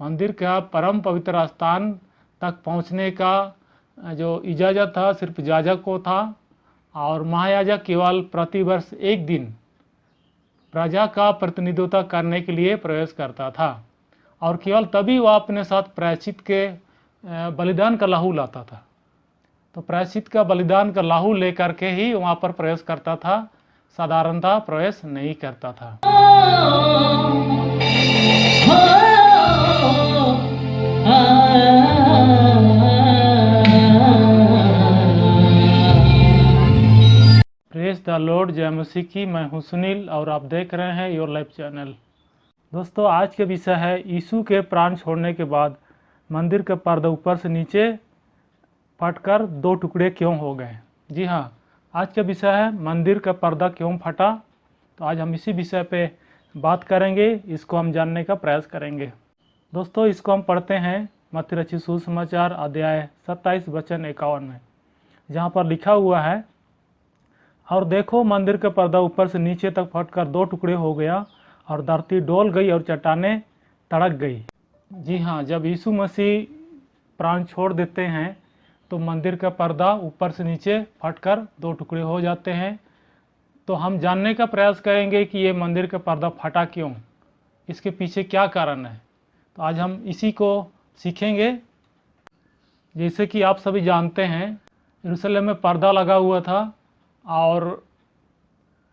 मंदिर का परम पवित्र स्थान तक पहुंचने का जो इजाज़त था सिर्फ याजक को था, और महायाजक केवल प्रतिवर्ष एक दिन प्रजा का प्रतिनिधित्व करने के लिए प्रवेश करता था, और केवल तभी वह अपने साथ प्रायश्चित के बलिदान का लहू लाता था। तो प्रायश्चित का बलिदान का लहू लेकर के ही वहाँ पर प्रवेश करता था, साधारणतः प्रवेश नहीं करता था। प्रेज द लॉर्ड, जय मसीह की। मैं हूं सुनील और आप देख रहे हैं योर लाइफ चैनल। दोस्तों, आज के विषय है यीशु के प्राण छोड़ने के बाद मंदिर का पर्दा ऊपर से नीचे फटकर दो टुकड़े क्यों हो गए। जी हाँ, आज का विषय है मंदिर का पर्दा क्यों फटा। तो आज हम इसी विषय पे बात करेंगे, इसको हम जानने का प्रयास करेंगे। दोस्तों, इसको हम पढ़ते हैं मत्ती रचित सुसमाचार अध्याय 27 वचन 51 में, जहाँ पर लिखा हुआ है, और देखो मंदिर का पर्दा ऊपर से नीचे तक फटकर दो टुकड़े हो गया और धरती डोल गई और चट्टानें तड़क गई। जी हाँ, जब यीशु मसीह प्राण छोड़ देते हैं तो मंदिर का पर्दा ऊपर से नीचे फटकर दो टुकड़े हो जाते हैं। तो हम जानने का प्रयास करेंगे कि ये मंदिर का पर्दा फटा क्यों, इसके पीछे क्या कारण है। तो आज हम इसी को सीखेंगे। जैसे कि आप सभी जानते हैं, यरूशलेम में पर्दा लगा हुआ था और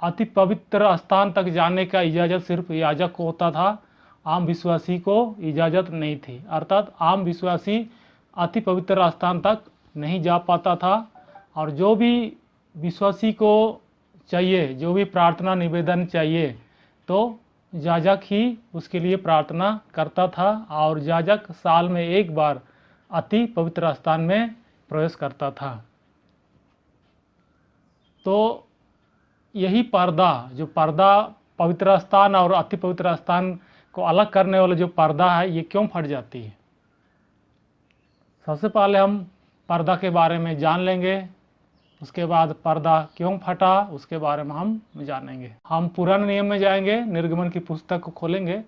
अति पवित्र स्थान तक जाने का इजाज़त सिर्फ याजक को होता था, आम विश्वासी को इजाज़त नहीं थी। अर्थात आम विश्वासी अति पवित्र स्थान तक नहीं जा पाता था, और जो भी विश्वासी को चाहिए, जो भी प्रार्थना निवेदन चाहिए, तो याजक ही उसके लिए प्रार्थना करता था, और याजक साल में एक बार अति पवित्र स्थान में प्रवेश करता था। तो यही पर्दा, जो पर्दा पवित्र स्थान और अति पवित्र स्थान को अलग करने वाला जो पर्दा है, ये क्यों फट जाती है। सबसे पहले हम पर्दा के बारे में जान लेंगे, उसके बाद पर्दा क्यों फटा उसके बारे में हम जानेंगे। हम पुराने नियम में जाएंगे, निर्गमन की पुस्तक को खोलेंगे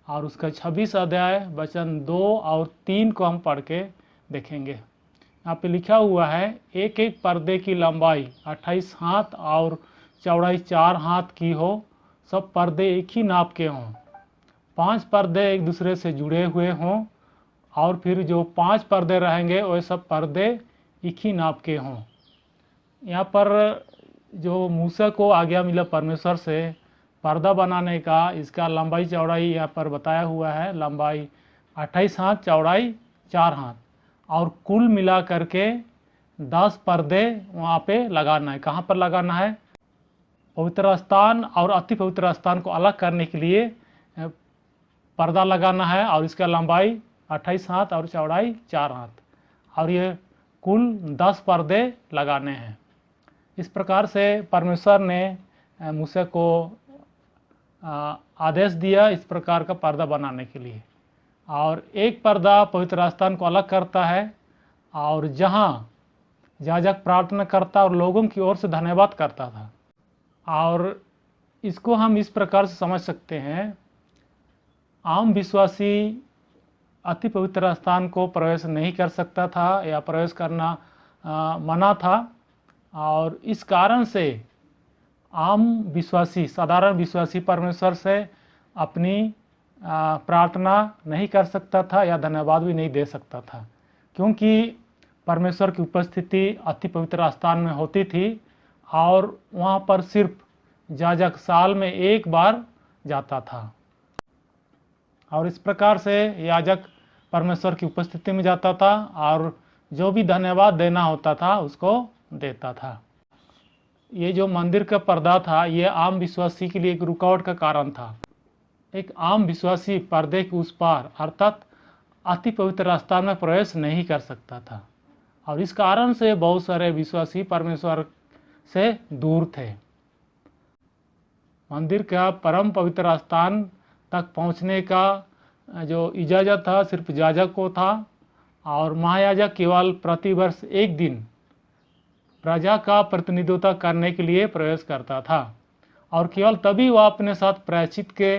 और उसका 26 अध्याय वचन 2 और 3 को हम पढ़ के देखेंगे। यहाँ पे लिखा हुआ है, एक एक पर्दे की लंबाई 28 हाथ और चौड़ाई 4 हाथ की हो, सब पर्दे एक ही नाप के हों, 5 पर्दे एक दूसरे से जुड़े हुए हों, और फिर जो 5 पर्दे रहेंगे वे सब पर्दे एक ही नाप के हों। यहाँ पर जो मूसा को आज्ञा मिला परमेश्वर से पर्दा बनाने का, इसका लंबाई चौड़ाई यहाँ पर बताया हुआ है। लंबाई 28 हाथ, चौड़ाई 4 हाथ, और कुल मिला करके 10 पर्दे वहाँ पे लगाना है। कहाँ पर लगाना है? पवित्र स्थान और अति पवित्र स्थान को अलग करने के लिए पर्दा लगाना है, और इसका लंबाई 28 हाथ और चौड़ाई 4 हाथ, और ये कुल 10 पर्दे लगाने हैं। इस प्रकार से परमेश्वर ने मूसा को आदेश दिया इस प्रकार का पर्दा बनाने के लिए। और एक पर्दा पवित्र स्थान को अलग करता है, और जहाँ याजक प्रार्थना करता और लोगों की ओर से धन्यवाद करता था। और इसको हम इस प्रकार से समझ सकते हैं, आम विश्वासी अति पवित्र स्थान को प्रवेश नहीं कर सकता था, या प्रवेश करना मना था, और इस कारण से आम विश्वासी, साधारण विश्वासी परमेश्वर से अपनी प्रार्थना नहीं कर सकता था या धन्यवाद भी नहीं दे सकता था, क्योंकि परमेश्वर की उपस्थिति अति पवित्र स्थान में होती थी, और वहाँ पर सिर्फ याजक साल में एक बार जाता था। और इस प्रकार से याजक परमेश्वर की उपस्थिति में जाता था और जो भी धन्यवाद देना होता था उसको देता था। ये जो मंदिर का पर्दा था, ये आम विश्वासी के लिए एक रुकावट का कारण था। एक आम विश्वासी पर्दे के उस पार अर्थात अति पवित्र स्थान में प्रवेश नहीं कर सकता था, और इस कारण से बहुत सारे विश्वासी परमेश्वर से दूर थे। मंदिर का परम पवित्र स्थान तक पहुंचने का जो इजाज़त था सिर्फ याजक को था, और महायाजक केवल प्रतिवर्ष एक दिन प्रजा का प्रतिनिधित्व करने के लिए प्रवेश करता था, और केवल तभी वह अपने साथ प्रायश्चित के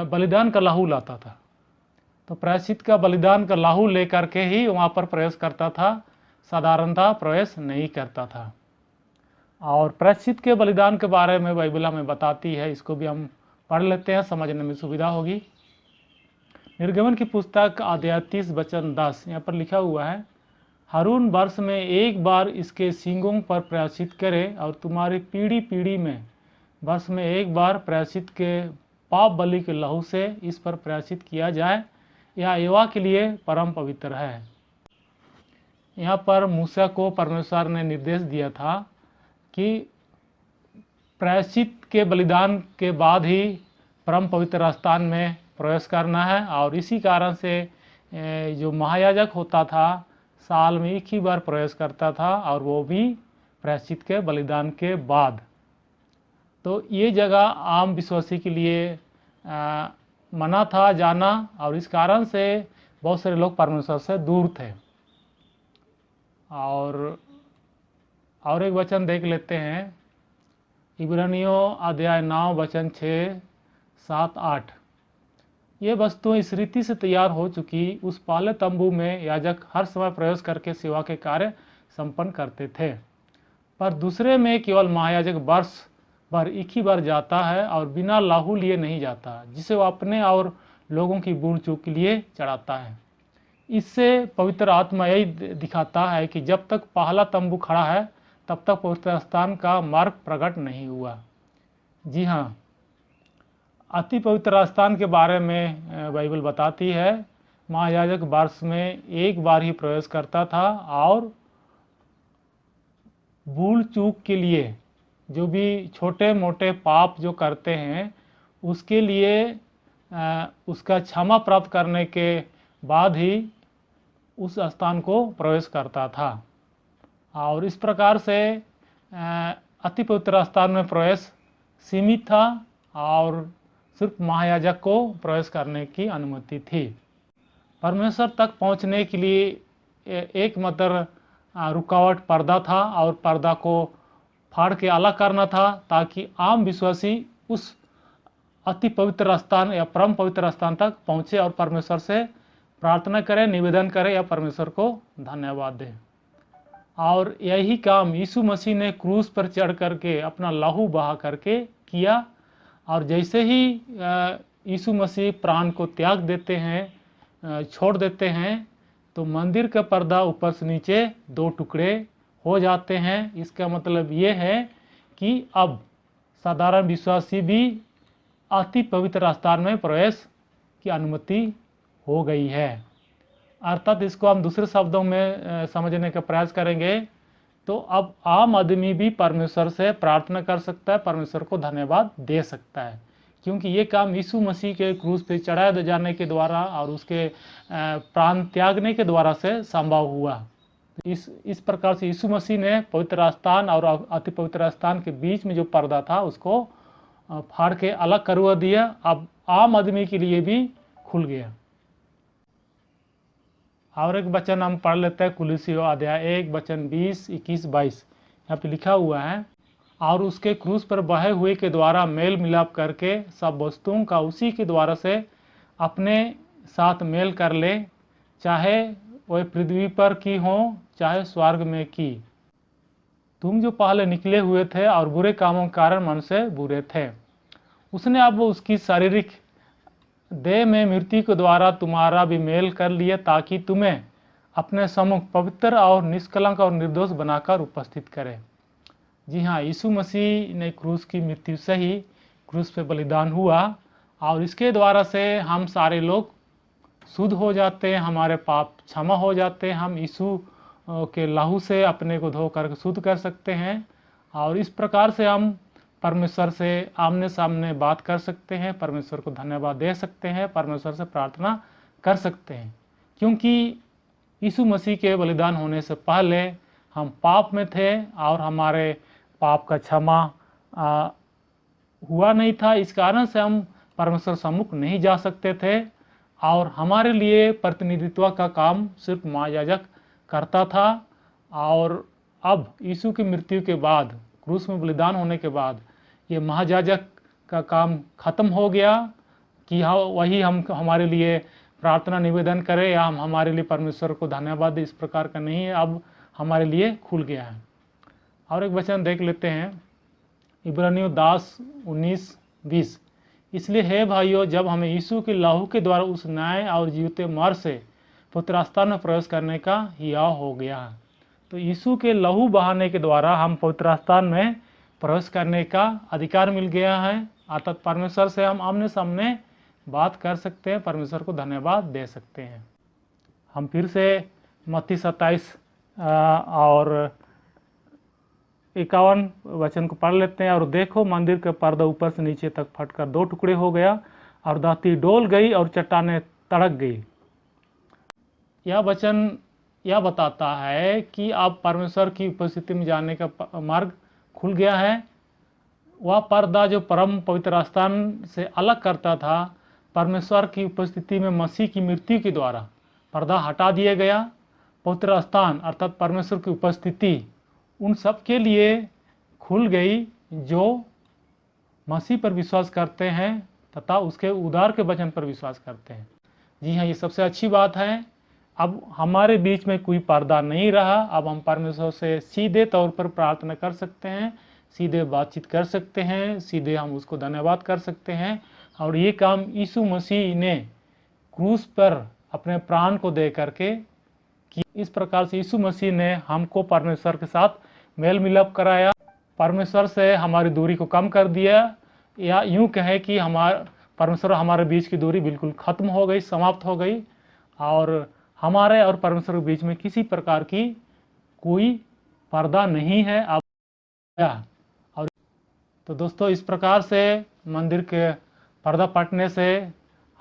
बलिदान का लहू लाता था। तो प्रायश्चित का बलिदान का लहू लेकर के ही वहाँ पर प्रवेश करता था, साधारणतः प्रवेश नहीं करता था। और प्रायश्चित के बलिदान के बारे में बाइबल हमें बताती है, इसको भी हम पढ़ लेते हैं, समझने में सुविधा होगी। निर्गमन की पुस्तक अध्याय 30 वचन 10 यहाँ पर लिखा हुआ है, हारून वर्ष में एक बार इसके सींगों पर प्रायश्चित करे और तुम्हारी पीढ़ी पीढ़ी में वर्ष में एक बार प्रायश्चित के पाप बलि के लहू से इस पर प्रायश्चित किया जाए, यह यहोवा के लिए परम पवित्र है। यहाँ पर मूसा को परमेश्वर ने निर्देश दिया था कि प्रायश्चित के बलिदान के बाद ही परम पवित्र स्थान में प्रवेश करना है। और इसी कारण से जो महायाजक होता था साल में एक ही बार प्रवेश करता था, और वो भी प्रायश्चित के बलिदान के बाद। तो ये जगह आम विश्वासी के लिए मना था जाना, और इस कारण से बहुत सारे लोग परमेश्वर से दूर थे। और एक वचन देख लेते हैं, इब्रानियों अध्याय 9 वचन 6, 7, 8। ये वस्तुएं इस रीति से तैयार हो चुकी उस पहले तंबू में याजक हर समय प्रवेश करके सेवा के कार्य संपन्न करते थे, पर दूसरे में केवल महायाजक वर्ष भर एक ही बार जाता है और बिना लहू लिए नहीं जाता, जिसे वो अपने और लोगों की बूढ़ चूक के लिए चढ़ाता है। इससे पवित्र आत्मा यही दिखाता है कि जब तक पहला तंबू खड़ा है तब तक पवित्र स्थान का मार्ग प्रकट नहीं हुआ। जी हाँ, अति पवित्र स्थान के बारे में बाइबल बताती है, महायाजक वर्ष में एक बार ही प्रवेश करता था, और भूल चूक के लिए जो भी छोटे मोटे पाप जो करते हैं उसके लिए उसका क्षमा प्राप्त करने के बाद ही उस स्थान को प्रवेश करता था। और इस प्रकार से अति पवित्र स्थान में प्रवेश सीमित था और सिर्फ महायाजक को प्रवेश करने की अनुमति थी। परमेश्वर तक पहुंचने के लिए एकमात्र रुकावट पर्दा था, और पर्दा को फाड़ के अलग करना था ताकि आम विश्वासी उस अति पवित्र स्थान या परम पवित्र स्थान तक पहुंचे और परमेश्वर से प्रार्थना करे, निवेदन करे या परमेश्वर को धन्यवाद दे। और यही काम यीशु मसीह ने क्रूस पर चढ़ करके अपना लहू बहा करके किया। और जैसे ही यीशु मसीह प्राण को त्याग देते हैं, छोड़ देते हैं, तो मंदिर का पर्दा ऊपर से नीचे 2 टुकड़े हो जाते हैं। इसका मतलब ये है कि अब साधारण विश्वासी भी अति पवित्र स्थान में प्रवेश की अनुमति हो गई है। अर्थात इसको हम दूसरे शब्दों में समझने का प्रयास करेंगे तो अब आम आदमी भी परमेश्वर से प्रार्थना कर सकता है, परमेश्वर को धन्यवाद दे सकता है, क्योंकि ये काम यीशु मसीह के क्रूस पे चढ़ाए जाने के द्वारा और उसके प्राण त्यागने के द्वारा से संभव हुआ। इस प्रकार से यीशु मसीह ने पवित्र स्थान और अति पवित्र स्थान के बीच में जो पर्दा था उसको फाड़ के अलग करवा दिया। अब आम आदमी के लिए भी खुल गया। और एक वचन हम पढ़ लेते हैं, कुलुस्सियों अध्याय 1 वचन 20, 21, 22। यहाँ पे लिखा हुआ है, और उसके क्रूस पर बहे हुए के द्वारा मेल मिलाप करके सब वस्तुओं का उसी के द्वारा से अपने साथ मेल कर ले, चाहे वह पृथ्वी पर की हो चाहे स्वर्ग में की। तुम जो पहले निकले हुए थे और बुरे कामों के कारण मन से बुरे थे, उसने अब उसकी शारीरिक देह में मृत्यु के द्वारा तुम्हारा भी मेल कर लिया, ताकि तुम्हें अपने सम्मुख पवित्र और निष्कलंक और निर्दोष बनाकर उपस्थित करे। जी हाँ, यीशु मसीह ने क्रूस की मृत्यु से ही क्रूस पे बलिदान हुआ, और इसके द्वारा से हम सारे लोग शुद्ध हो जाते हैं, हमारे पाप क्षमा हो जाते हैं, हम यीशु के लहू से अपने को धोकर शुद्ध कर सकते हैं, और इस प्रकार से हम परमेश्वर से आमने सामने बात कर सकते हैं, परमेश्वर को धन्यवाद दे सकते हैं, परमेश्वर से प्रार्थना कर सकते हैं। क्योंकि यीशु मसीह के बलिदान होने से पहले हम पाप में थे और हमारे पाप का क्षमा हुआ नहीं था। इस कारण से हम परमेश्वर सम्मुख नहीं जा सकते थे, और हमारे लिए प्रतिनिधित्व का काम सिर्फ महायाजक करता था। और अब यीशु की मृत्यु के बाद, क्रूस में बलिदान होने के बाद, ये महायाजक का काम खत्म हो गया कि वही हम हमारे लिए प्रार्थना निवेदन करें या हम हमारे लिए परमेश्वर को धन्यवाद दें, इस प्रकार का नहीं है, अब हमारे लिए खुल गया है। और एक वचन देख लेते हैं, इब्रानियों 10:19-20। इसलिए हे भाइयों, जब हमें यीशु के लहू के द्वारा उस नए और जीवते मर से पवित्र स्थान में प्रवेश करने का हिया हो गया है। तो यीशु के लहू बहाने के द्वारा हम पवित्र स्थान में प्रवेश करने का अधिकार मिल गया है, अर्थात परमेश्वर से हम आमने सामने बात कर सकते हैं, परमेश्वर को धन्यवाद दे सकते हैं। हम फिर से मत्ती 27 और 51 वचन को पढ़ लेते हैं। और देखो, मंदिर का पर्दा ऊपर से नीचे तक फटकर 2 टुकड़े हो गया और धरती डोल गई और चट्टानें तड़क गई। यह वचन यह बताता है कि अब परमेश्वर की उपस्थिति में जाने का मार्ग खुल गया है। वह पर्दा जो परम पवित्र स्थान से अलग करता था, परमेश्वर की उपस्थिति में मसीह की मृत्यु के द्वारा पर्दा हटा दिया गया। पवित्र स्थान अर्थात परमेश्वर की उपस्थिति उन सब के लिए खुल गई जो मसीह पर विश्वास करते हैं तथा उसके उद्धार के वचन पर विश्वास करते हैं। जी हाँ, ये सबसे अच्छी बात है। अब हमारे बीच में कोई पर्दा नहीं रहा। अब हम परमेश्वर से सीधे तौर पर प्रार्थना कर सकते हैं, सीधे बातचीत कर सकते हैं, सीधे हम उसको धन्यवाद कर सकते हैं। और ये काम यीशु मसीह ने क्रूस पर अपने प्राण को दे करके कि इस प्रकार से यीशु मसीह ने हमको परमेश्वर के साथ मेल मिलाप कराया, परमेश्वर से हमारी दूरी को कम कर दिया, या यूं कहे कि परमेश्वर हमारे बीच की दूरी बिल्कुल खत्म हो गई, समाप्त हो गई, और हमारे और परमेश्वर के बीच में किसी प्रकार की कोई पर्दा नहीं है। अब और तो दोस्तों, इस प्रकार से मंदिर के पर्दा फटने से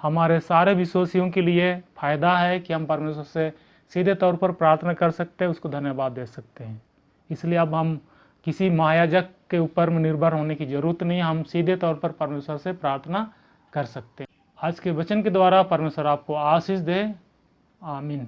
हमारे सारे विश्वासियों के लिए फायदा है कि हम परमेश्वर से सीधे तौर पर प्रार्थना कर सकते हैं, उसको धन्यवाद दे सकते हैं। इसलिए अब हम किसी महायाजक के ऊपर में निर्भर होने की जरूरत नहीं, हम सीधे तौर पर परमेश्वर से प्रार्थना कर सकते हैं। आज के वचन के द्वारा परमेश्वर आपको आशीष दे। आमीन।